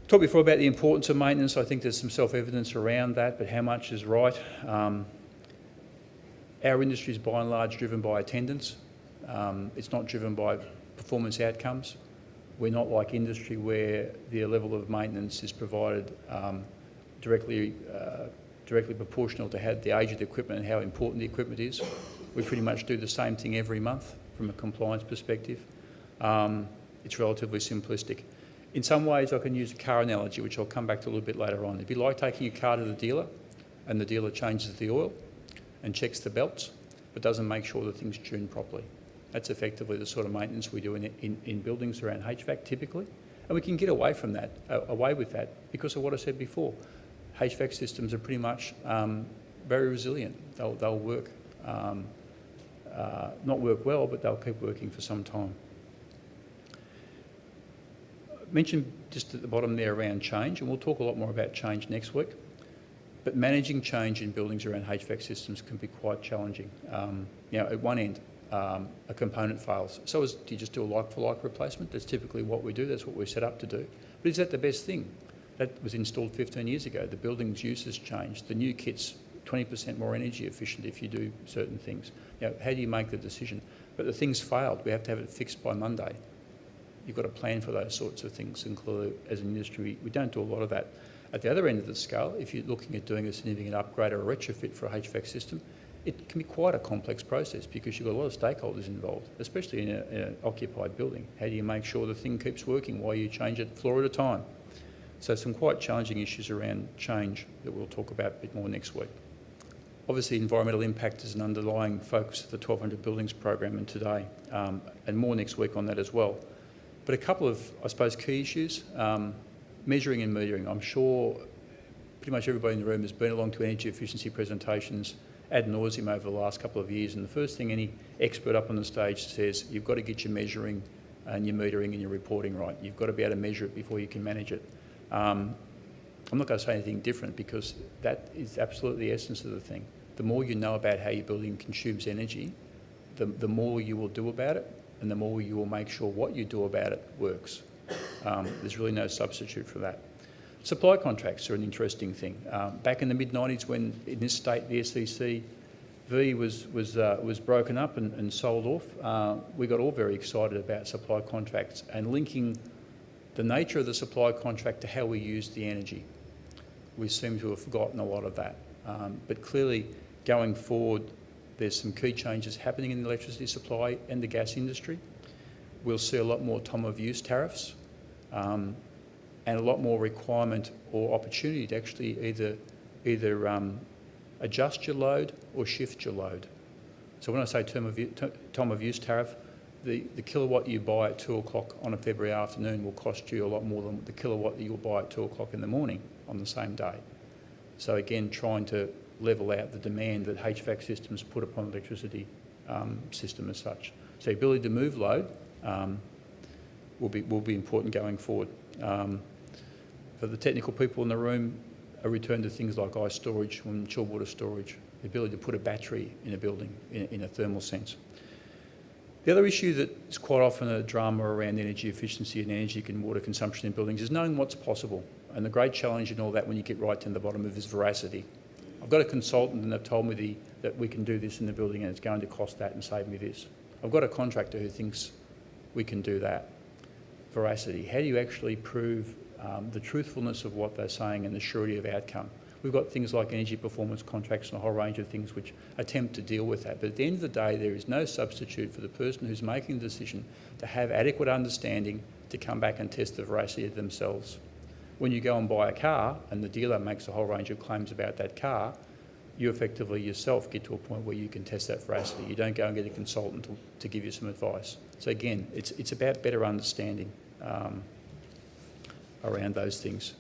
Talked before about the importance of maintenance. I think there's some self-evidence around that, but how much is right? Our industry is by and large driven by attendance. It's not driven by performance outcomes. We're not like industry where the level of maintenance is provided directly proportional to the age of the equipment and how important the equipment is. We pretty much do the same thing every month from a compliance perspective. It's relatively simplistic. In some ways, I can use a car analogy, which I'll come back to a little bit later on. It'd be like taking your car to the dealer, and the dealer changes the oil and checks the belts, but doesn't make sure the thing's tuned properly. That's effectively the sort of maintenance we do in buildings around HVAC typically. And we can get away with that because of what I said before. HVAC systems are pretty much very resilient. They'll work, not work well, but they'll keep working for some time. Mentioned just at the bottom there around change, and we'll talk a lot more about change next week, but managing change in buildings around HVAC systems can be quite challenging. At one end, a component fails. So do you just do a like-for-like replacement? That's typically what we do. That's what we're set up to do. But is that the best thing? That was installed 15 years ago. The building's use has changed. The new kit's 20% more energy efficient if you do certain things. How do you make the decision? But the thing's failed. We have to have it fixed by Monday. You've got to plan for those sorts of things, include as an industry. We don't do a lot of that. At the other end of the scale, if you're looking at doing a significant upgrade or a retrofit for a HVAC system, it can be quite a complex process because you've got a lot of stakeholders involved, especially in an occupied building. How do you make sure the thing keeps working while you change it floor at a time? So some quite challenging issues around change that we'll talk about a bit more next week. Obviously, environmental impact is an underlying focus of the 1200 Buildings program and today, and more next week on that as well. But a couple of, I suppose, key issues, measuring and metering. I'm sure pretty much everybody in the room has been along to energy efficiency presentations ad nauseum over the last couple of years, and the first thing any expert up on the stage says, you've got to get your measuring and your metering and your reporting right. You've got to be able to measure it before you can manage it. I'm not going to say anything different because that is absolutely the essence of the thing. The more you know about how your building consumes energy, the more you will do about it, and the more you will make sure what you do about it works. There's really no substitute for that. Supply contracts are an interesting thing. Back in the mid-90s when in this state the SEC was broken up and sold off, we got all very excited about supply contracts and linking the nature of the supply contract to how we use the energy. We seem to have forgotten a lot of that. But clearly going forward, there's some key changes happening in the electricity supply and the gas industry. We'll see a lot more time of use tariffs and a lot more requirement or opportunity to actually either adjust your load or shift your load. So when I say time of use tariff, the kilowatt you buy at 2 o'clock on a February afternoon will cost you a lot more than the kilowatt that you'll buy at 2 o'clock in the morning on the same day. So again, trying to level out the demand that HVAC systems put upon the electricity system as such. So the ability to move load will be important going forward. For the technical people in the room, a return to things like ice storage and chilled water storage, the ability to put a battery in a building in a thermal sense. The other issue that is quite often a drama around energy efficiency and energy and water consumption in buildings is knowing what's possible. And the great challenge in all that when you get right to the bottom of is veracity. I've got a consultant and they've told me that we can do this in the building and it's going to cost that and save me this. I've got a contractor who thinks we can do that. Veracity. How do you actually prove the truthfulness of what they're saying and the surety of outcome? We've got things like energy performance contracts and a whole range of things which attempt to deal with that. But at the end of the day, there is no substitute for the person who's making the decision to have adequate understanding to come back and test the veracity of themselves. When you go and buy a car and the dealer makes a whole range of claims about that car, you effectively yourself get to a point where you can test that veracity. You don't go and get a consultant to give you some advice. So again, it's about better understanding around those things.